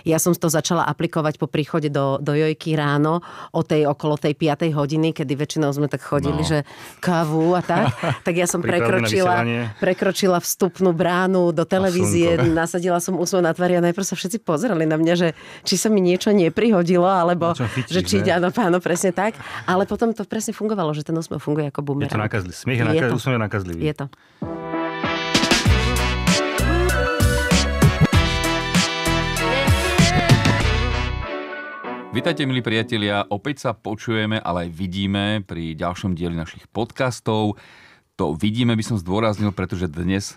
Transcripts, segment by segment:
Ja som to začala aplikovať po príchode do Jojky ráno okolo tej 5. hodiny, kedy väčšinou sme tak chodili, že kávu a tak. Tak ja som prekročila vstupnú bránu do televízie, nasadila som úsmev na tvári a najprv sa všetci pozerali na mňa, že či sa mi niečo neprihodilo, alebo že či áno, presne tak. Ale potom to presne fungovalo, že ten úsmev funguje ako bumerang. Je to nakazlivý. Smiech úsmev je nakazlivý. Je to. Vítajte, milí priatelia, opäť sa počujeme, ale aj vidíme pri ďalšom dieli našich podcastov. To vidíme by som zdôraznil, pretože dnes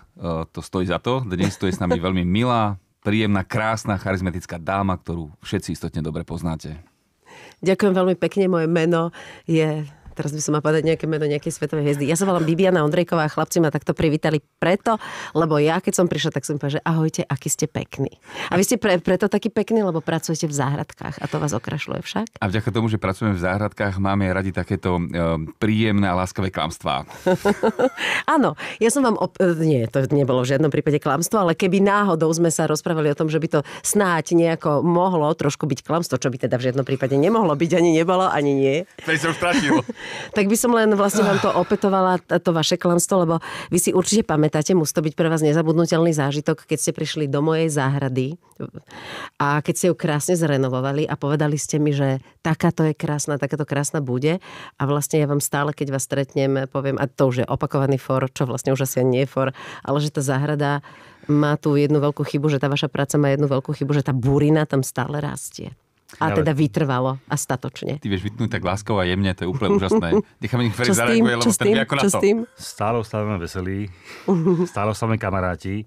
to stojí za to. Dnes tu je s nami veľmi milá, príjemná, krásna, charizmatická dáma, ktorú všetci istotne dobre poznáte. Ďakujem veľmi pekne, moje meno je... Teraz by som mal povedať nejaké meno nejakej svetovej hviezdy. Ja sa volám Bibiana Ondrejková a chlapci ma takto privítali preto, lebo ja, keď som prišla, tak som povedala, že ahojte, aký ste pekní. A vy ste preto taký pekní, lebo pracujete v záhradkách a to vás okrašľuje však? A vďaka tomu, že pracujeme v záhradkách, máme radi takéto príjemné a láskavé klamstvá. Áno, ja som vám... Nie, to nebolo v žiadnom prípade klamstvo, ale keby náhodou sme sa rozprávali o tom, že by to snáď nejako mohlo trošku byť klamstvo, čo by teda v žiadnom prípade nemohlo byť, ani nebolo, ani nie. Veď som strašil. Tak by som len vlastne vám to opetovala, to vaše klamstvo, lebo vy si určite pamätáte, musí to byť pre vás nezabudnutelný zážitok, keď ste prišli do mojej záhrady a keď ste ju krásne zrenovovali a povedali ste mi, že takáto krásna bude a vlastne ja vám stále, keď vás stretnem, poviem, a to už je opakovaný for, čo vlastne už asi nie je for, ale že tá záhrada má tú jednu veľkú chybu, že tá vaša práca má jednu veľkú chybu, že tá burina tam stále rastie. A teda vytrvalo a statočne. Ty vieš vytnúť tak láskovo a jemne, to je úplne úžasné. Necháme nech Feri zareaguje, lebo ten vie ako na to. Stále ostávame veselí, stále ostávame kamaráti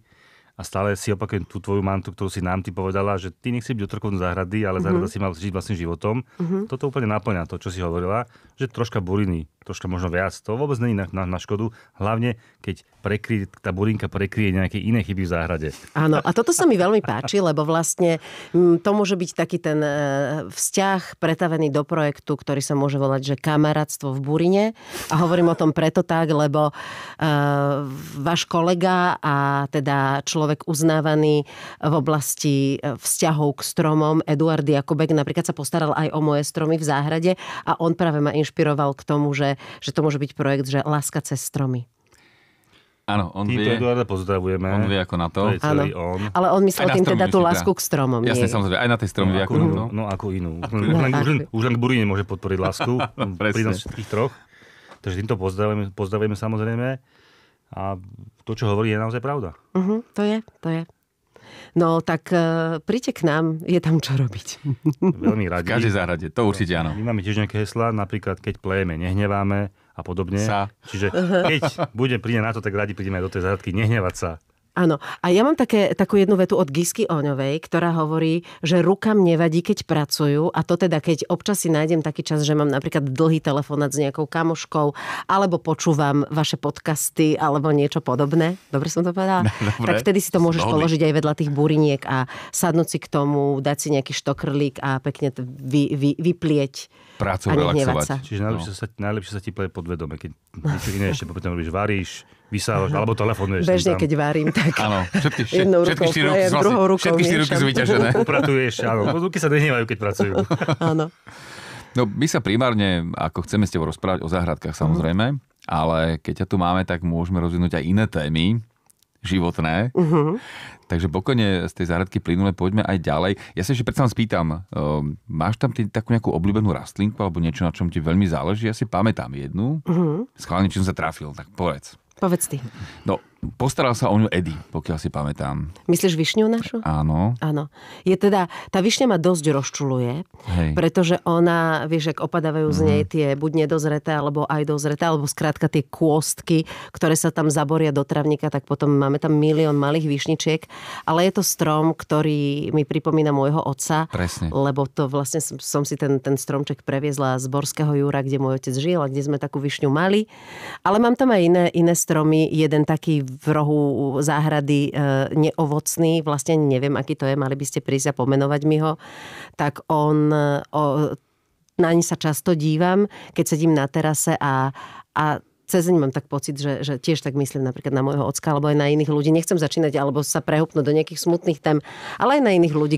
a stále si opakujem tú tvoju mantu, ktorú si nám ty povedala, že ty nechci byť otrokom záhrady, ale záhrada si mal žiť vlastným životom. Toto úplne naplňa to, čo si hovorila, že troška buriny, troška možno viac. To vôbec nie je na škodu, hlavne keď tá burinka prekryje nejaké iné chyby v záhrade. Áno, a toto sa mi veľmi páči, lebo vlastne to môže byť taký ten vzťah pretavený do projektu, ktorý sa môže volať, že kamarátstvo v burine. A hovorím o tom preto tak, lebo váš kolega a teda človek uznávaný v oblasti vzťahov k stromom, Eduard Jakubek, napríklad sa postaral aj o moje stromy v záhrade a on práve ma inšpiroval k tomu, že to môže byť projekt, že láska cez stromy. Áno, on Týmto vie. Eduarda pozdravujeme. On vie ako na to. Celý on. Ale on myslel tým teda tú lásku k stromom. Jasne, samozrejme. Aj na tej stromy vie ako na to. No, ako inú. Už len k burine môže podporiť lásku. Pri nás všetkých troch. Takže týmto pozdravujeme samozrejme. A to, čo hovorí, je naozaj pravda. To je. No, tak príďte k nám, je tam čo robiť. Veľmi radi. V každej záhrade, to určite áno. My máme tiež nejaké heslá, napríklad keď plejeme, nehneváme a podobne. Čiže keď príde na to, tak radi prídeme do tej záhradky nehnevať sa. Áno. A ja mám takú jednu vetu od Gisky Oňovej, ktorá hovorí, že rukám nevadí, keď pracujú. A to teda, keď občas si nájdem taký čas, že mám napríklad dlhý telefonát s nejakou kamoškou, alebo počúvam vaše podcasty, alebo niečo podobné. Dobre som to povedala? Dobre. Tak vtedy si to môžeš položiť aj vedľa tých buriniek a sadnúť si k tomu, dať si nejaký štokrlík a pekne vyplieť. Prácu relaxovať. Čiže najlepšie sa ti pleje podvedome, keď niečo iné ešte potom robíš, varíš, vysávaš, alebo telefonuješ. Bežne, keď varím, tak áno, jednou rukou plejem, druhou rukou všetky 4 ruky sú vyťažené. Upratuješ, áno. Ruky sa nehnevajú, keď pracujú. Áno. No, my sa primárne, ako chceme s tebou rozprávať o záhradkách, samozrejme, ale keď ťa tu máme, tak môžeme rozvinúť aj iné témy, životné. Takže pokojne z tej záhradky plynule poďme aj ďalej. Ja sa ešte predsa spýtam, máš tam takú nejakú obľúbenú rastlinku alebo niečo, na čom ti veľmi záleží? Ja si pamätám jednu. Schválne, či som sa trafil, tak povedz. Povedz ty. No, postaral sa o ňu Edy, pokiaľ si pamätám. Myslíš višňu našu? Áno. Áno. Je teda, tá višňa ma dosť rozčuluje, pretože ona, vieš, ak opadávajú z nej tie buď nedozreté, alebo aj dozreté, alebo skrátka tie kôstky, ktoré sa tam zaboria do travníka, tak potom máme tam milión malých višničiek. Ale je to strom, ktorý mi pripomína môjho otca. Presne. Lebo to vlastne som si ten stromček previezla z Borského Júra, kde môj otec žil a kde sme takú višňu mali. Ale mám tam aj iné stromy, jeden taký v rohu záhrady neovocný, vlastne neviem, aký to je, mali by ste prísť a pomenovať mi ho, tak naň sa často dívam, keď sedím na terase a cezeň mám tak pocit, že tiež tak myslím napríklad na môjho ocka alebo aj na iných ľudí. Nechcem začínať alebo sa prehúpnúť do nejakých smutných tém, ale aj na iných ľudí,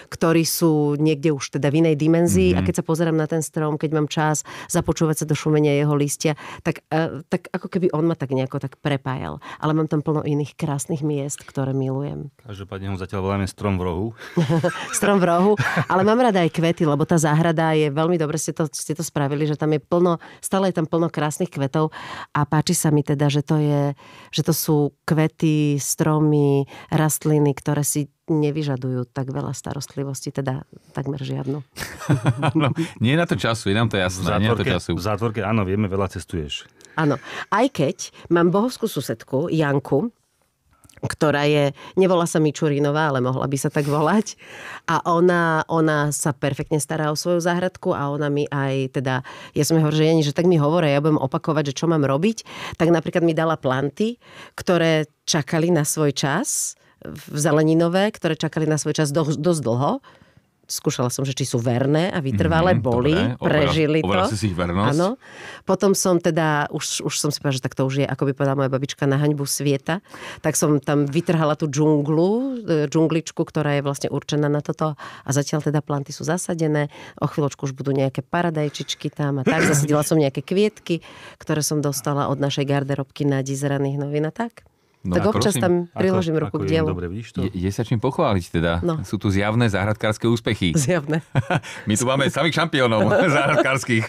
ktorí sú niekde už teda v inej dimenzii a keď sa pozerám na ten strom, keď mám čas započúvať sa do šumenia jeho listia, tak ako keby on ma tak nejako tak prepájal. Ale mám tam plno iných krásnych miest, ktoré milujem. Každopádne ho zatiaľ voláme strom v rohu. Strom v rohu, ale mám rada aj kvety, lebo tá záhrada je veľmi dobre, ste to spravili, že tam je plno, stále je tam plno krásnych kvetov a páči sa mi teda, že to sú kvety, stromy, rastliny, ktoré si nevyžadujú tak veľa starostlivosti, teda takmer žiadnu. No, nie je na to času, je nám to jasné. V zátvorke, áno, vieme, veľa cestuješ. Áno, aj keď mám bohovskú susedku, Janku, ktorá nevolá sa Mičurinová, ale mohla by sa tak volať. A ona sa perfektne stará o svoju záhradku a ona mi aj teda, ja som jej hovorila, že Jani, že tak mi hovorí, ja budem opakovať, že čo mám robiť. Tak napríklad mi dala planty, ktoré čakali na svoj čas, zeleninové, ktoré čakali na svoj čas dosť dlho. Skúšala som, že či sú verné a vytrvalé, boli, dobre, prežili to. Overal si ich vernosť. Áno. Potom som teda, už som si povedala, že tak to už je, ako by povedala moja babička, na haňbu sveta. Tak som tam vytrhala tú džungličku, ktorá je vlastne určená na toto. A zatiaľ teda planty sú zasadené. O chvíľočku už budú nejaké paradajčičky tam a tak. Zasadila som nejaké kvietky, ktoré som dostala od našej garderobky na Dizeraných novín a tak. No tak občas tam priložím ruku k dielu. Dobre, vidíš to? Je sa čím pochváliť teda. No. Sú tu zjavné záhradkárske úspechy. Zjavné. My tu máme samých šampiónov záhradkárskych.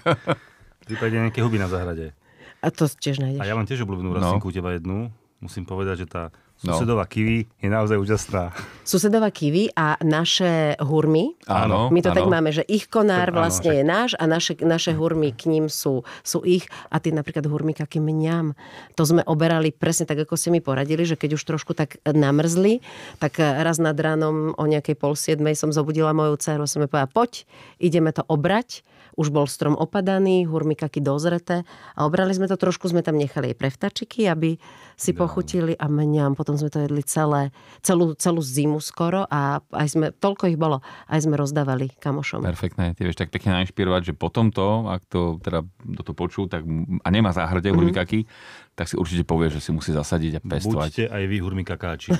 Prípadne nejaké huby na záhrade. A to tiež nájdeš. A ja mám tiež obľúbenú rastlinku u teba jednu. Musím povedať, že tá susedová kiwi je naozaj úžasná. Susedová kiwi a naše hurmy. Áno. My to tak máme, že ich konár vlastne je náš a naše hurmy k ním sú ich. A ty napríklad hurmy kaký mňam. To sme oberali presne tak, ako ste mi poradili, že keď už trošku tak namrzli, tak raz nad ránom o nejakej 6:30 som zobudila moju dceru a som jej povedala, poď, ideme to obrať. Už bol strom opadaný, hurmikaky dozreté a obrali sme to, trošku sme tam nechali aj pre vtačiky, aby si pochutili a mňam. Potom sme to jedli celú zimu skoro a aj sme, toľko ich bolo, aj sme rozdávali kamošom. Perfektné, ty vieš tak pekne nainšpirovať, že potom to, ak to teda do toho počul, tak a nemá záhrade hurmikaky, tak si určite povie, že si musí zasadiť a pestovať. Buďte aj vy hurmikakáči.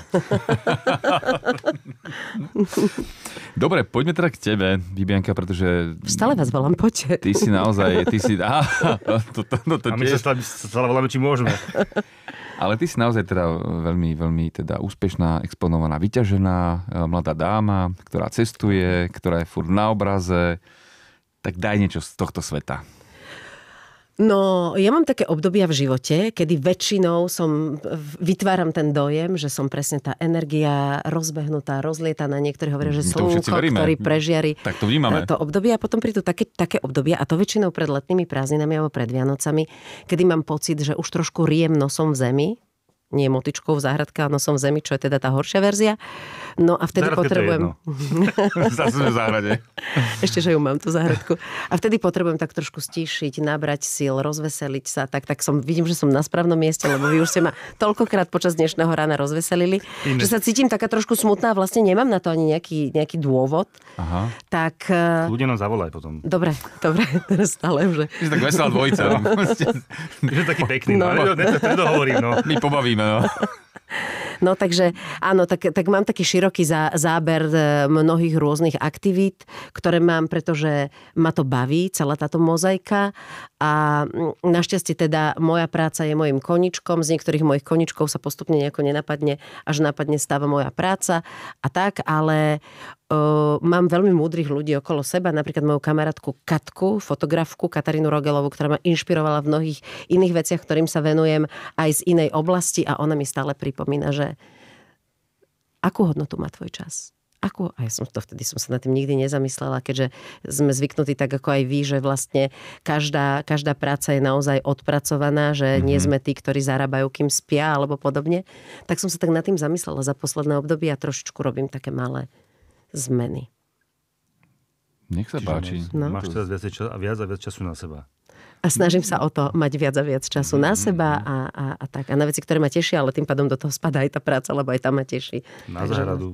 Dobre, poďme teda k tebe, Bibianka, pretože... Stále vás volám, poďte. Ty si naozaj... A my sa stále voláme, či môžeme. Ale ty si naozaj teda veľmi, veľmi teda úspešná, exponovaná, vyťažená mladá dáma, ktorá cestuje, ktorá je furt na obraze. Tak daj niečo z tohto sveta. No, ja mám také obdobia v živote, kedy väčšinou vytváram ten dojem, že som presne tá energia rozbehnutá, rozlietaná. Niektorí hovoria, že slnko, ktorý prežiari tak to vnímame. To obdobie. A potom prídu také obdobia, a to väčšinou pred letnými prázdninami alebo pred Vianocami, kedy mám pocit, že už trošku riem nosom v zemi. Nie motičkou v záhradke, ale nosom v zemi, čo je teda tá horšia verzia. No a vtedy potrebujem... Zase v záhrade. Ešte, že ju mám, tú záhradku. A vtedy potrebujem tak trošku stíšiť, nabrať síl, rozveseliť sa. Tak vidím, že som na správnom mieste, lebo vy už ste ma toľkokrát počas dnešného rána rozveselili, že sa cítim taká trošku smutná a vlastne nemám na to ani nejaký dôvod. Aha. Tak... Ľudia nám zavolaj potom. Dobre, teraz stále už. Ty si tak veselá dvojica. Že taký pekný, no. To hovorím, no. My pobavíme. No takže áno, tak mám taký široký záber mnohých rôznych aktivít, ktoré mám, pretože ma to baví, celá táto mozaika a našťastie teda moja práca je mojim koničkom, z niektorých mojich koničkov sa postupne nejako nenapadne, až napadne stáva moja práca a tak, ale mám veľmi múdrych ľudí okolo seba, napríklad moju kamarátku Katku, fotografku Katarínu Rogelovú, ktorá ma inšpirovala v mnohých iných veciach, ktorým sa venujem aj z inej oblasti a ona mi stále pripomína, že akú hodnotu má tvoj čas? A vtedy som sa nad tým nikdy nezamyslela, keďže sme zvyknutí tak ako aj vy, že vlastne každá práca je naozaj odpracovaná, že nie sme tí, ktorí zarábajú, kým spia alebo podobne. Tak som sa tak nad tým zamyslela za posledné obdobie a trošičku robím také malé zmeny. Nech sa páči. No. Máš teraz viac a viac času na seba. A snažím sa o to mať viac a viac času na seba a tak. A na veci, ktoré ma tešia, ale tým pádom do toho spadá aj tá práca, lebo aj tam ma teší. Na záhradu.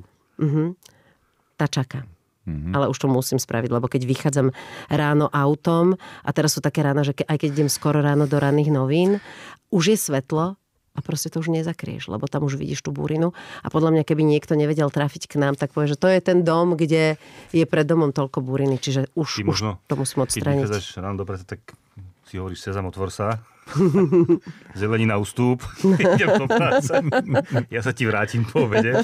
Tá čaká. Ale už to musím spraviť, lebo keď vychádzam ráno autom a teraz sú také rána, že aj keď idem skoro ráno do ranných novín, už je svetlo a proste to už nezakrieš, lebo tam už vidíš tú búrinu a podľa mňa, keby niekto nevedel trafiť k nám, tak povie, že to je ten dom, kde je pred domom toľko búriny, čiže už to musím odstrániť. Keď vychádzaš ráno do práce, tak si hovoríš sezam, otvor sa. Zelenina ústup, idem do práce. Ja sa ti vrátim po obede.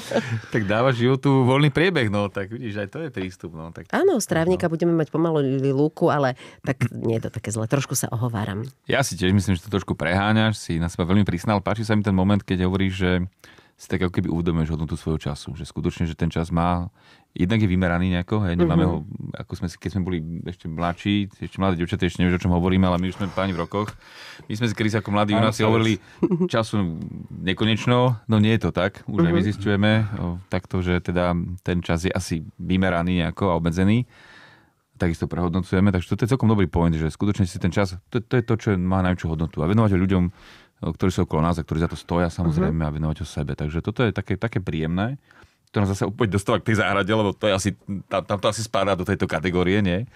Tak dávaš životu voľný priebeh, no tak vidíš, aj to je prístup. No, tak... Áno, z trávnika budeme mať pomalu lúku, ale tak nie je to také zle. Trošku sa ohováram. Ja si tiež myslím, že to trošku preháňaš, si na seba veľmi prísna, ale páči sa mi ten moment, keď hovoríš, že si tak ako keby uvedomuješ hodnotu svojho času. Že skutočne, že ten čas má, jednak je vymeraný nejako, hej, nemáme ho, ako sme si, keď sme boli ešte mladší, ešte mladé dievčatá, ešte nevieš, o čom hovoríme, ale my už sme páni v rokoch. My sme si kedy ako mladí junáci hovorili času nekonečno, no nie je to tak. Už aj my zisťujeme takto, že teda ten čas je asi vymeraný nejako a obmedzený. Takisto prehodnocujeme, takže to je celkom dobrý point, že skutočne si ten čas, to je to, čo má najväčšiu hodnotu. A venovať ho ľuďom, ktorí sú okolo nás a ktorí za to stoja, samozrejme, a venovať ho sebe. Takže toto je také príjemné. To nás zase opäť dostáva k tej záhrade, lebo to je asi, tam to asi spadá do tejto kategórie, nie?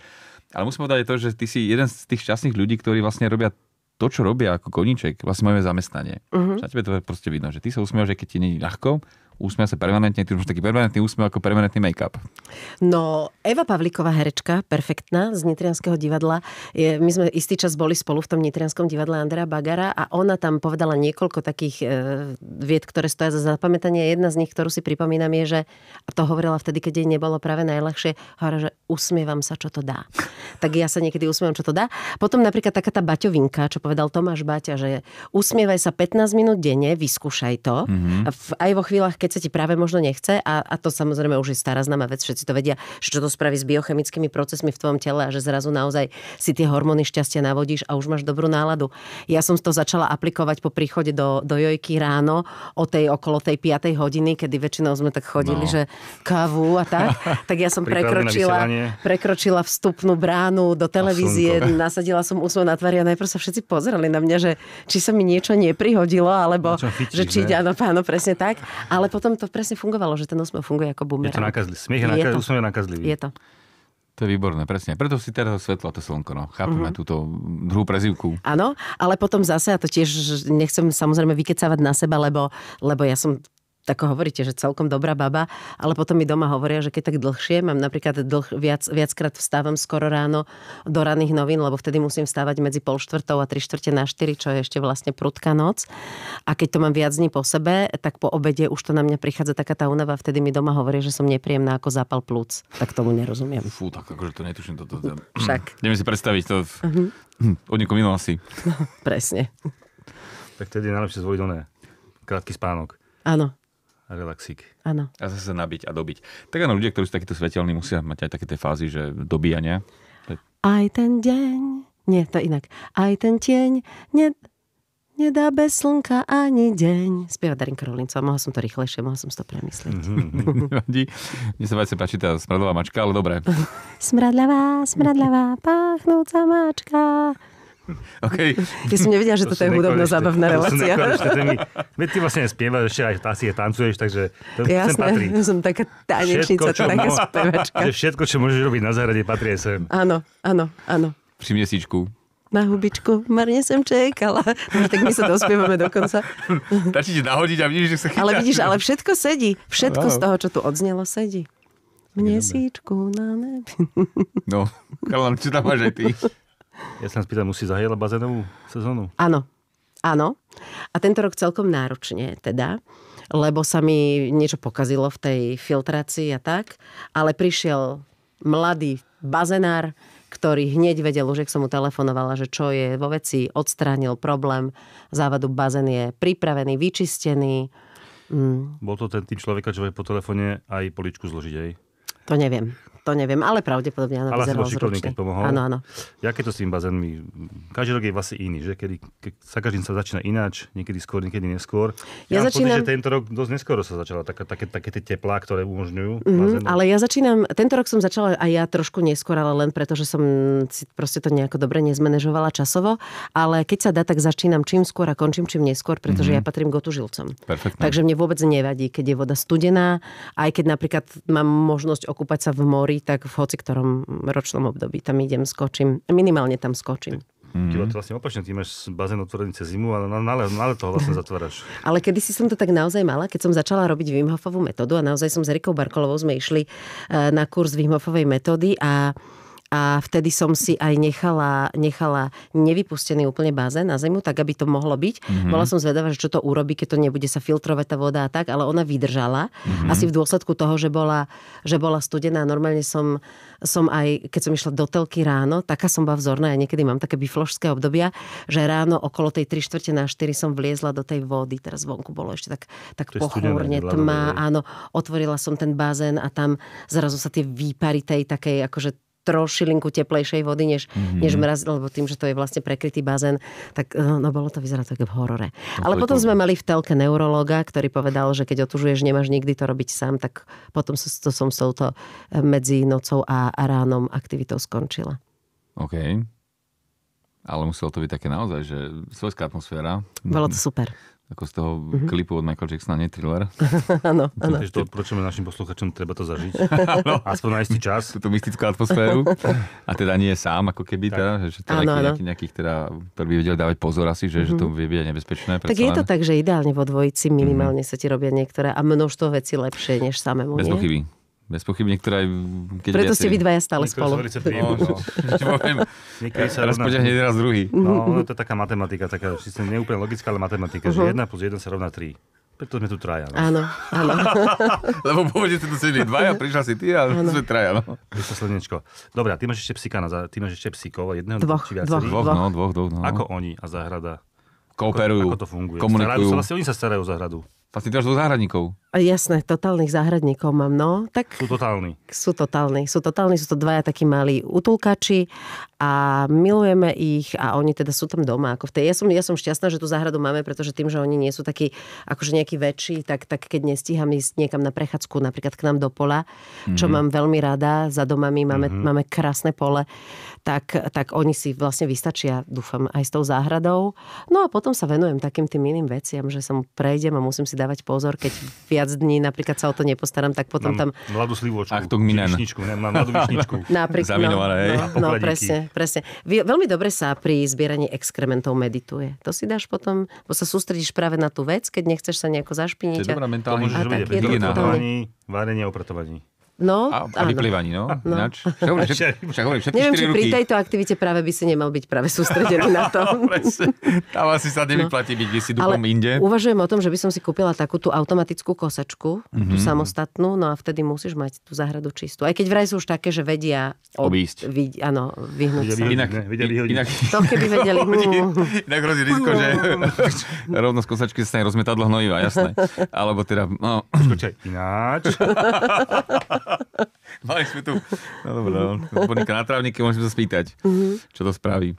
Ale musím povedať to, že ty si jeden z tých šťastných ľudí, ktorí vlastne robia to, čo robia ako koníček, vlastne majú zamestnanie. Na tebe to je proste vidno, že ty sa usmievaš, že keď ti nie je ľahko, usmieva sa permanentne, ty už taký permanentný úsmev ako permanentný make-up. No, Eva Pavlíková, herečka, perfektná, z Nitrianskeho divadla. My sme istý čas boli spolu v tom Nitrianskom divadle Andrea Bagara a ona tam povedala niekoľko takých vied, ktoré stoja za zapamätanie. Jedna z nich, ktorú si pripomínam, je, že, a to hovorila vtedy, keď jej nebolo práve najľahšie, hovorila, že usmievam sa, čo to dá. Tak ja sa niekedy usmievam, čo to dá. Potom napríklad taká tá Baťovinka, čo povedal Tomáš Baťa, že usmievaj sa 15 minút denne, vyskúšaj to. Aj vo chvíľach, keď sa ti práve možno nechce a to samozrejme už je stará známa vec, všetci to vedia, že čo to spraví s biochemickými procesmi v tvojom tele a že zrazu naozaj si tie hormóny šťastia navodíš a už máš dobrú náladu. Ja som to začala aplikovať po príchode do Jojky ráno okolo tej 5. hodiny, kedy väčšinou sme tak chodili, že kávu a tak ja som prekročila vstupnú bránu do televízie, nasadila som úsmev na tvári a najprv sa všetci pozerali na mňa, že či sa mi niečo neprihodilo, alebo že či áno, presne tak. Ale potom to presne fungovalo, že ten úsmev funguje ako bumerang. Je to nakazlivý. Smiech je úsmev je nakazlivý. Je to. To je výborné, presne. Preto si teraz svetlo a to slnko, no. Chápeme túto druhú prezývku. Áno, ale potom zase, a to tiež nechcem samozrejme vykecávať na seba, lebo ja som tako hovoríte, že celkom dobrá baba, ale potom mi doma hovoria, že keď tak dlhšie, mám napríklad viackrát vstávam skoro ráno do ranných novín, lebo vtedy musím vstávať medzi 3:30 a 3:45, čo je ešte vlastne prudká noc. A keď to mám viac dní po sebe, tak po obede už to na mňa prichádza taká tá únava, vtedy mi doma hovoria, že som nepríjemná ako zápal plúc. Tak tomu nerozumiem. Fú, tak akože to netuším. Však. Neviem si predstaviť to od niekoho minul asi. No, presne. Tak tedy je najlepšie zvoliť krátky spánok. Áno. A relaxík. Áno. A zase sa nabiť a dobiť. Tak áno, ľudia, ktorí sú takíto svetelní, musia mať aj také tie fázy, že dobíjania. Aj ten deň, nie, to inak. Aj ten tieň nedá bez slnka ani deň. Spieva Darinka Rolincová. Mohla som to rýchlejšie, mohla som si to premyslieť. Mne sa vajce páči tá smradlavá mačka, ale dobre. Smradlavá, páchnúca mačka. Okay. Ty som nevedela, že toto je hudobno-zábavná relácia. Veď ty vlastne spievaš, ešte aj asi tancuješ, takže to sem patrí. Jasné, som taká tanečnica, taká spevačka. Všetko, čo môžeš robiť na záhrade, patrí aj sem. Áno. Pri miesičku. Na hubičku, marne som čekala. No, tak my sa dospievame dokonca. Stačí ti nahodiť a vidíš, že sa chytáš. Ale vidíš, ale všetko sedí. Všetko z toho, čo tu odznelo, sedí. Mesičku na nebi. No, Kalan, čo tam máš aj ty? Ja sa spýtam, musí zahiela bazénovú sezónu? Áno. A tento rok celkom náročne teda, lebo sa mi niečo pokazilo v tej filtrácii a tak, ale prišiel mladý bazénár, ktorý hneď vedel, už ak som mu telefonovala, že čo je vo veci, odstránil problém, závadu bazén je pripravený, vyčistený. Bol to ten tým človeka, čo vie po telefóne aj poličku zložiť, aj? To neviem, ale pravdepodobne áno, vyzeral šikovný, keď pomohol. Áno. Jaké to s tým bazénmi? Každý rok je vlastne iný, že? Sa každým sa začína ináč, niekedy skôr, niekedy neskôr. Ja začínam... že tento rok dosť neskoro sa začala také tie teplá, ktoré umožňujú bazénu. Ale ja začínam, tento rok som začala aj ja trošku neskôr, ale len preto, že som si proste to nejako dobre nezmanéžovala časovo, ale keď sa dá, tak začínam čím skôr a končím čím neskôr, pretože ja patrím k otužilcom. Takže mne vôbec nevadí, keď je voda studená, aj keď napríklad mám možnosť okúpať sa v mori horí, tak v hoci ktorom ročnom období tam idem, skočím. Minimálne tam skočím. Ty vlastne opačne, ty máš bazén otvorený cez zimu, ale na leto ho vlastne zatváraš. Ale kedysi som to tak naozaj mala, keď som začala robiť Wim Hofovú metódu a naozaj som s Erikou Barkolovou sme išli na kurz Wim Hofovej metódy a vtedy som si aj nechala nevypustený úplne bazén na zimu, tak aby to mohlo byť. Bola som zvedavá, že čo to urobí, keď to nebude sa filtrovať tá voda a tak, ale ona vydržala. Asi v dôsledku toho, že bola studená. Normálne som aj, keď som išla do telky ráno, taká som bola vzorná. Ja niekedy mám také bifložské obdobia, že ráno okolo tej 3/4 na 4 som vliezla do tej vody. Teraz vonku bolo ešte tak pochmúrne, tma. Áno, otvorila som ten bazén a tam zrazu sa tie výpary tej takej akože trošilinku teplejšej vody, než mraz, lebo tým, že to je vlastne prekrytý bazén, tak bolo to vyzerá tak v horore. Ale potom sme mali v telke neurologa, ktorý povedal, že keď otužuješ, nemáš nikdy to robiť sám, tak potom som s touto medzi nocou a ránom aktivitou skončila. OK. Ale muselo to byť také naozaj, že svojská atmosféra. Bolo to super. Ako z toho klipu od Michael Jacksona, nie Thriller. Áno. Takže to odporúčame našim posluchačom, treba to zažiť. Aspoň na istý čas. Tú mystickú atmosféru. A teda nie je sám, ako keby, teda, že teda nejakých teda, ktorí by vedeli dávať pozor asi, že to vie byť nebezpečné. Tak je to tak, že ideálne vo dvojici minimálne sa ti robia niektoré a množstvo vecí lepšie, než samému. Bez pochyby. Bez pochyby niektoré... Preto ste vy dvaja stále spolu. Niekedy sa raz poďahne jeden, raz druhý. No, to je taká matematika, taká síce neúplne logická, ale matematika, že 1 + 1 sa rovná 3. Preto sme tu traja. No. Áno. Lebo pôvodne ste tu sedeli dvaja, prišla si ty a sme traja. No. Slnečko. Dobre, ty máš ešte psíka, ty máš ešte psíkov, jedného či viacerých? Dvoch. No. Ako oni a záhrada? Kooperujú, ako to funguje? komunikujú. Vlastne oni sa starajú o záhradu. Vlastne ty máš 2 záhradníkov. Jasné, totálnych záhradníkov mám, no. Tak Sú totálni. Sú totálni, sú to dvaja takí malí utulkači a milujeme ich a oni teda sú tam doma. Ako v tej. Ja som šťastná, že tú záhradu máme, pretože tým, že oni nie sú takí akože nejakí väčší, tak keď nestíham ísť niekam na prechádzku, napríklad k nám do pola, čo mám veľmi rada, za domami máme krásne pole, tak oni si vlastne vystačia, dúfam, aj s tou záhradou. No a potom sa venujem takým tým iným veciam, že som prejdem a musím si dávať pozor, keď viac dní napríklad sa o to nepostaram, tak potom mám tam... mladú slivočku. Mám mladú vyšničku. Zaminované, hej. No, presne. Veľmi dobre sa pri zbieraní exkrementov medituje. To si dáš potom, bo sa sústredíš práve na tú vec, keď nechceš sa nejako zašpiniť. To je dobrá mentálna hygiena. Varenie a upratovaní. No, a vyplývaní, no. Ináč. Však hovorím, všetky 4 ruky. Neviem, či pri tejto aktivite práve by si nemal byť práve sústredený na to. Tam asi sa nevyplatí byť, kde si duchom inde. Uvažujem o tom, že by som si kúpila takú tú automatickú kosačku, tú samostatnú, no a vtedy musíš mať tú záhradu čistú. Aj keď vraj sú už také, že vedia obísť. Áno, vyhnúť sa. Inak to keby vedeli. Inak hrozí riziko, že rovno z kosačky sa stane rozmetadlo hnojiva, jasné. Alebo teda, no... Počkaj, ináč... Mali sme tu odborníka na trávniky, môžeme sa spýtať, čo to spraví.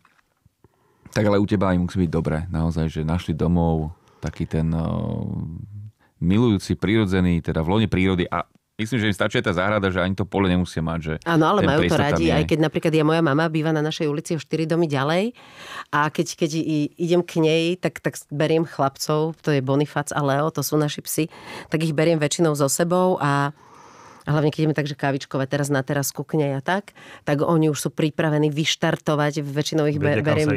Tak ale u teba aj musí byť dobre, naozaj, že našli domov taký ten milujúci, prirodzený, teda v lone prírody a myslím, že im stačí tá záhrada, že ani to pole nemusia mať. Že áno, ale majú to radi, aj keď napríklad moja mama býva na našej ulici o 4 domy ďalej a keď idem k nej, tak beriem chlapcov, to je Bonifác a Leo, to sú naši psi, tak ich beriem väčšinou so sebou a hlavne keď ideme tak, že kávičkovať teraz na terasku k nej a tak oni už sú pripravení vyštartovať, väčšinou ich beriem,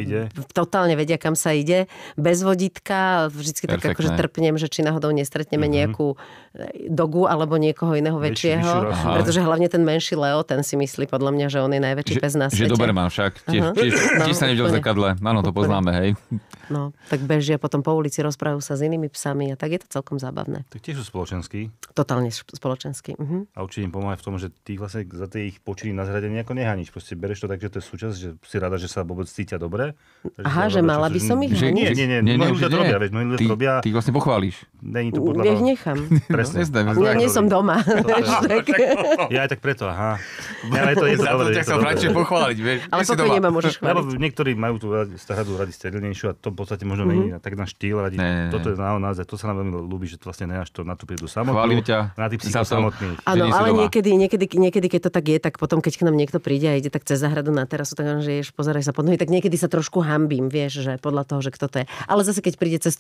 totálne vedia, kam sa ide, bez vodítka, vždycky tak akože trpnem, že či náhodou nestretneme nejakú dogu alebo niekoho iného väčšieho, pretože hlavne ten menší Leo, ten si myslí podľa mňa, že on je najväčší pes na svete. Že dobre mám však, tiež sa nevidel v zrkadle, áno, to poznáme, hej. No, tak bežia potom po ulici, rozprávajú sa s inými psami a tak je to celkom zábavné. Tak tiež sú spoločenskí. Totálne spoločenskí. A určite im pomáha v tom, že ty vlastne za tie ich počiny na zhrade nejako nehaníš. Proste bereš to tak, že to je súčasť, že si rada, že sa vôbec cítia dobre. Aha, že mala by som ich haniť? Nie. Mnohí ľudia to robia, veď. Mnohí ľudia to robia. Ty vlastne pochváliš. Není to podľa Ja ich nechám. Presne. Ja nie som doma. Ja aj tak preto, aha. Ale to je to dobre. Ťa chcel radšej pochváliť, vieš. Ale pokojne ma môžeš chváliť. Lebo niektorí majú tú záhradu radi sterilnejšiu a to v podstate možno nie tak na štýl radi. Toto je naozaj, to sa nám veľmi ľúbi, že to vlastne nenáš to na tú prírodu samotnú. Chválim ťa. Na tých psíkov samotných. Áno, ale niekedy, keď to tak je, tak potom, keď k nám niekto príde a ide tak cez záhradu na terasu, tak on, že pozeraj sa pod nohy, tak niekedy sa trošku hanbím, vieš, že podľa toho, že kto to je. Ale zase, keď príde cez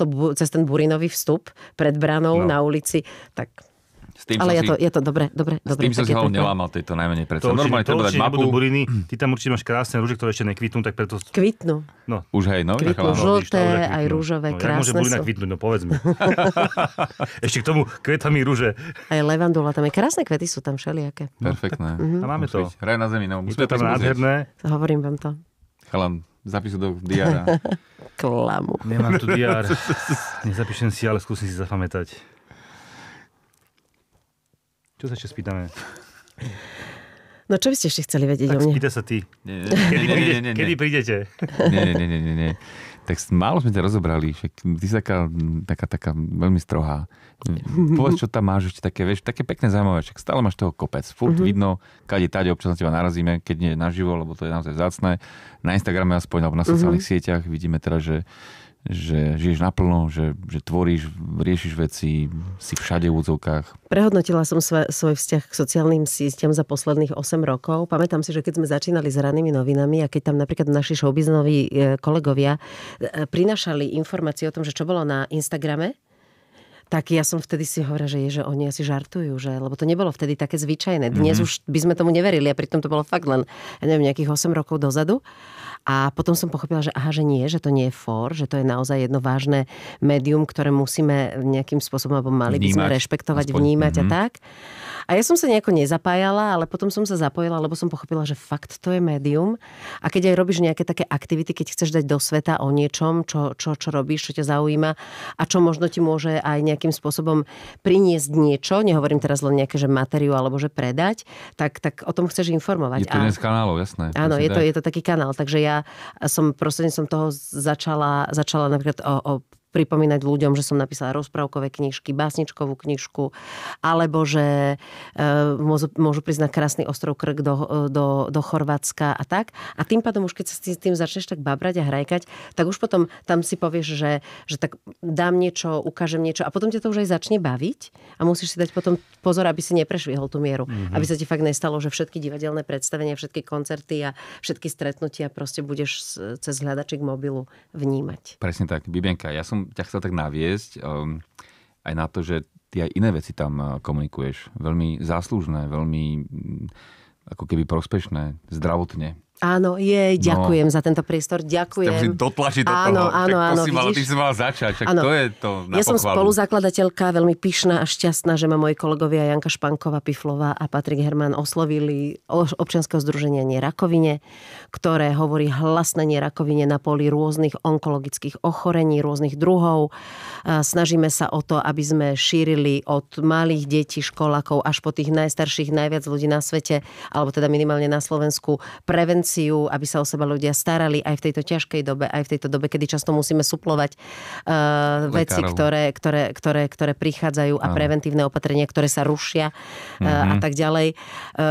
ten burinový vstup pred branou na ulici, tak... Ale je to dobre. S tým som si hlavne nelámal, to je to najmenej predsa. Normálne treba dať mapu. Nebudú buriny, ty tam určite máš krásne rúže, ktoré ešte nekvitnú, tak preto... Kvitnú. No. Už hej, no. Kvitnú žlté, aj rúžové, krásne sú. Jak môže burina kvitnúť, no povedz mi. Ešte k tomu kvetami rúže. Aj levandula, tam je krásne kvety, sú tam všelijaké. Perfektné. A máme to. Raj na zemi, no. Je to tam nádherné. Hovorím vám to. Chalan, zapíšu do diára. Klamu. Nemám tu diár. Nezapíšem si, ale skúsim si zapamätať. Čo sa ešte spýtame? No čo by ste ešte chceli vedieť o mne? Spýta sa ty. Kedy prídete? Nie. Tak málo sme ťa rozobrali. Ty si taká veľmi strohá. Povedz, čo tam máš ešte také, vieš, také pekné zaujímavé. Však stále máš toho kopec. Furt vidno, kade táde občas na teba narazíme, keď nie naživo, lebo to je naozaj vzácne. Na Instagrame aspoň, alebo na sociálnych sieťach vidíme teda, že žiješ naplno, že tvoríš, riešiš veci, si všade v údzovkách. Prehodnotila som svoj vzťah k sociálnym sieťam za posledných 8 rokov. Pamätám si, že keď sme začínali s rannými novinami a keď tam napríklad naši showbiznoví kolegovia prinášali informácie o tom, že čo bolo na Instagrame, tak ja som vtedy si hovorila, že oni asi žartujú, lebo to nebolo vtedy také zvyčajné. Dnes už by sme tomu neverili a pritom to bolo fakt len, nejakých 8 rokov dozadu. A potom som pochopila, že nie, že to nie je fór, že to je naozaj jedno vážne médium, ktoré musíme nejakým spôsobom, alebo mali by sme rešpektovať, vnímať a tak. A ja som sa nejako nezapájala, ale potom som sa zapojila, lebo som pochopila, že fakt to je médium. A keď aj robíš nejaké také aktivity, keď chceš dať do sveta o niečom, čo robíš, čo ťa zaujíma a čo možno ti môže aj nejakým spôsobom priniesť niečo, nehovorím teraz len nejaké, že matériu alebo že predať, tak o tom chceš informovať. Je to jeden z kanálov, jasné. Áno, je to taký kanál, takže ja som prostredníctvom toho začala napríklad o pripomínať ľuďom, že som napísala rozprávkové knižky, básničkovú knižku, alebo že môžu prísť na krásny ostrov Krk do Chorvátska a tak. A tým pádom už keď sa s tým začneš tak babrať a hrajkať, tak už potom tam si povieš, že tak dám niečo, ukážem niečo a potom ťa to už aj začne baviť a musíš si dať potom pozor, aby si neprešvihol tú mieru. Aby sa ti fakt nestalo, že všetky divadelné predstavenia, všetky koncerty a všetky stretnutia proste budeš cez hľadačik mobilu vnímať. Presne tak, Bibienka, ja som ťa chcel tak naviesť aj na to, že ty aj iné veci tam komunikuješ. Veľmi záslužné, veľmi ako keby prospešné, zdravotne. Áno, ďakujem za tento priestor, ďakujem. Chcem si dotlačiť do toho. Áno, Ty si mala začať, to je to na pochvalu. Ja som spoluzakladateľka, veľmi pyšná a šťastná, že ma moji kolegovia Janka Španková, Piflová a Patrik Herman oslovili občianskeho združenia Nie rakovine, ktoré hovorí hlasné nie rakovine na poli rôznych onkologických ochorení, rôznych druhov. Snažíme sa o to, aby sme šírili od malých detí, školákov až po tých najstarších, najviac ľudí na svete, alebo teda minimálne na Slovensku, prevenciu, aby sa o seba ľudia starali aj v tejto ťažkej dobe, aj v tejto dobe, kedy často musíme suplovať veci, ktoré prichádzajú a preventívne opatrenia, ktoré sa rušia a tak ďalej.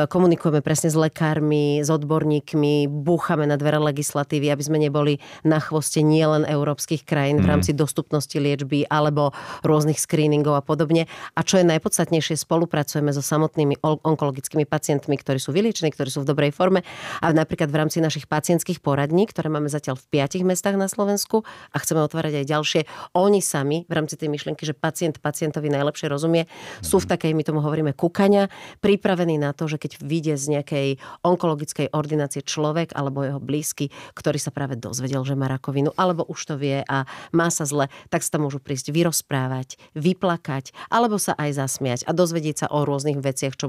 Komunikujeme presne s lekármi, s odborníkmi, búchame na dvere legislatívy, aby sme neboli na chvoste nielen európskych krajín v rámci dostupnosti liečby alebo rôznych screeningov a podobne. A čo je najpodstatnejšie, spolupracujeme so samotnými onkologickými pacientmi, ktorí sú vyliečení, ktorí sú v dobrej forme a napríklad v rámci našich pacientských poradní, ktoré máme zatiaľ v 5 mestách na Slovensku a chceme otvárať aj ďalšie. Oni sami v rámci tej myšlienky, že pacient pacientovi najlepšie rozumie, sú v takej, my tomu hovoríme kúkania, pripravení na to, že keď vyjde z nejakej onkologickej ordinácie človek alebo jeho blízky, ktorý sa práve dozvedel, že má rakovinu, alebo už to vie a má sa zle, tak sa tam môžu prísť vyrozprávať, vyplakať, alebo sa aj zasmiať a dozvedieť sa o rôznych veciach,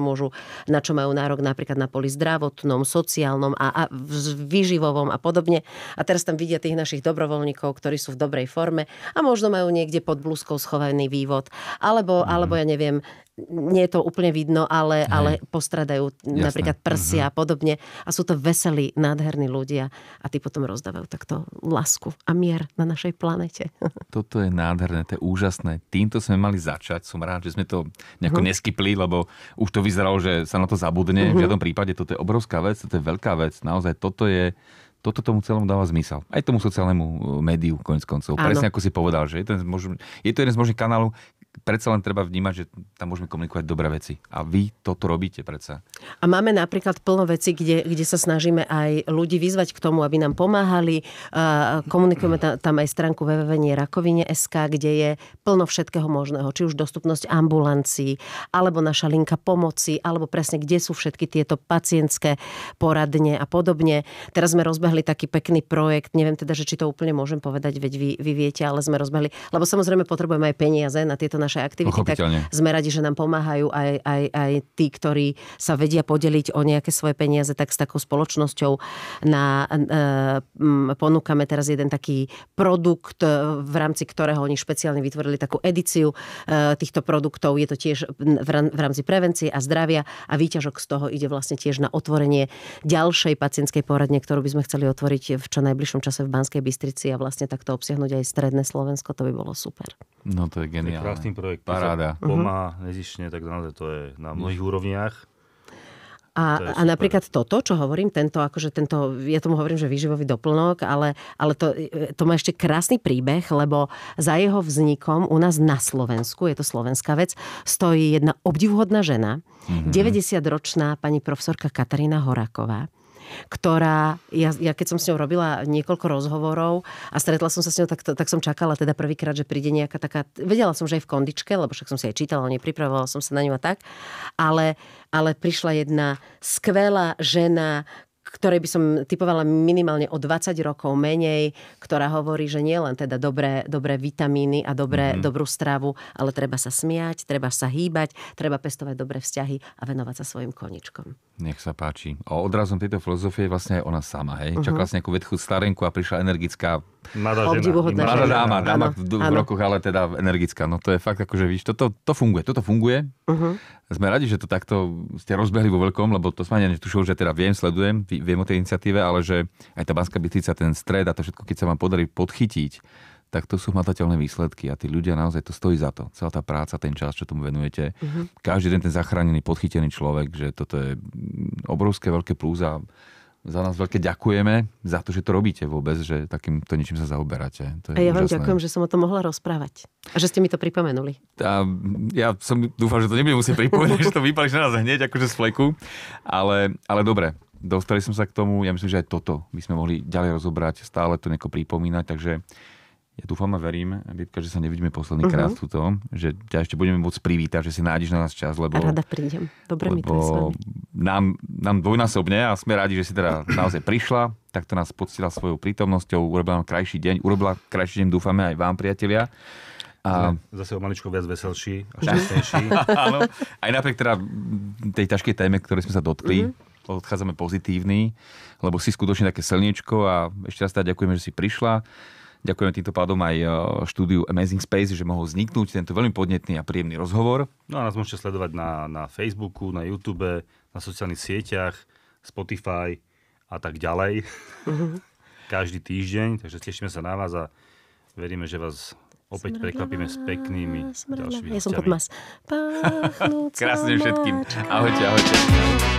na čo majú nárok napríklad na poli zdravotnom, sociálnom a výživovom a podobne. A teraz tam vidia tých našich dobrovoľníkov, ktorí sú v dobrej forme a možno majú niekde pod blúzkou schovaný vývod. Alebo ja neviem, nie je to úplne vidno, ale postradajú napríklad prsia a podobne. A sú to veselí, nádherní ľudia. A tí potom rozdávajú takto lásku a mier na našej planete. Toto je nádherné, to je úžasné. Týmto sme mali začať. Som rád, že sme to nejako neskypli, lebo už to vyzeralo, že sa na to zabudne. V žiadnom prípade toto je obrovská vec, toto je veľká vec. Naozaj toto tomu celému dáva zmysel. Aj tomu sociálnemu médiu, koniec koncov. Presne ako si povedal, že je to jeden z možných kanálov, predsa len treba vnímať, že tam môžeme komunikovať dobré veci. A vy toto robíte predsa. A máme napríklad plno vecí, kde sa snažíme aj ľudí vyzvať k tomu, aby nám pomáhali. Komunikujeme tam aj stránku www.rakovine.sk, kde je plno všetkého možného. Či už dostupnosť ambulancií, alebo naša linka pomoci, alebo presne kde sú všetky tieto pacientské poradne a podobne. Teraz sme rozbehli taký pekný projekt, neviem teda, že či to úplne môžem povedať, veď vy viete, ale sme rozbehli, lebo samozrejme potrebujeme aj peniaze na tieto naše aktivity, tak sme radi, že nám pomáhajú aj tí, ktorí sa vedia podeliť o nejaké svoje peniaze, tak s takou spoločnosťou ponúkame teraz jeden taký produkt, v rámci ktorého oni špeciálne vytvorili takú edíciu týchto produktov. Je to tiež v rámci prevencie a zdravia a výťažok z toho ide vlastne tiež na otvorenie ďalšej pacientskej poradne, ktorú by sme chceli otvoriť v čo najbližšom čase v Banskej Bystrici a vlastne takto obsiahnuť aj stredné Slovensko, to by bolo super. No to je geniálne. Krásny projekt. Paráda. Pomáha nezištne, tak naozaj to je na mnohých úrovniach. A napríklad toto, čo hovorím, ja tomu hovorím, že výživový doplnok, ale to má ešte krásny príbeh, lebo za jeho vznikom u nás na Slovensku, je to slovenská vec, stojí jedna obdivuhodná žena, 90-ročná pani profesorka Katarína Horáková, ktorá, ja keď som s ňou robila niekoľko rozhovorov a stretla som sa s ňou, tak som čakala teda prvýkrát, že príde nejaká taká, vedela som, že je v kondičke, lebo však som si aj čítala, nepripravovala som sa na ňu a tak, ale prišla jedna skvelá žena, ktorej by som typovala minimálne o 20 rokov menej, ktorá hovorí, že nie len teda dobré vitamíny a dobrú stravu, ale treba sa smiať, treba sa hýbať, treba pestovať dobré vzťahy a venovať sa svojim koničkom. Nech sa páči. A odrazom tejto filozofie je vlastne aj ona sama, hej? Čakala si nejakú vedchú starenku a prišla energická mladá dáma v rokoch, ale teda energická. No to je fakt akože, víš, toto funguje. Sme radi, že to takto ste rozbehli vo veľkom, lebo to som ani netušil, že teda sledujem o tej iniciatíve, ale že aj tá Banská Bystrica, ten stred a to všetko, keď sa vám podarí podchytiť, tak to sú hmatateľné výsledky a tí ľudia naozaj to stojí za to. Celá tá práca, ten čas, čo tomu venujete. Každý deň ten zachránený, podchytený človek, že toto je obrovské veľké plus a za nás veľké ďakujeme za to, že to robíte vôbec, že takýmto ničím sa zaoberáte. To je a ja vám úžasné. ďakujem, že som o tom mohla rozprávať. A že ste mi to pripomenuli. Ja som dúfal, že to nebudem musieť pripomenúť, že to vypališ na nás hneď, akože z fleku. Ale dobre, dostali som sa k tomu. Ja myslím, že aj toto by sme mohli ďalej rozobrať, stále to nejako pripomínať, takže ja dúfam a verím, Bibka, že sa nevidíme posledný krát tuto, že ťa ešte budeme môcť privítať, že si nájdeš na nás čas, lebo... Rada prídem. Dobre mi to je s vami. Nám dvojnásobne a sme rádi, že si teda naozaj prišla, takto nás poctila svojou prítomnosťou, urobila krajší deň, dúfame aj vám, priatelia. A zase o maličko viac veselší a šťastnejší. Áno, aj napriek teda tej ťažkej téme, ktorej sme sa dotkli, odchádzame pozitívni, lebo si skutočne také slniečko a ešte raz teda ďakujeme, že si prišla. Ďakujeme týmto pádom aj štúdiu Amazing Space, že mohol vzniknúť tento veľmi podnetný a príjemný rozhovor. No a nás môžete sledovať na Facebooku, na YouTube, na sociálnych sieťach, Spotify a tak ďalej. Každý týždeň, takže tešíme sa na vás a veríme, že vás opäť prekvapíme s peknými ďalšími Ja som pod mas. Krásne všetkým. Ahojte.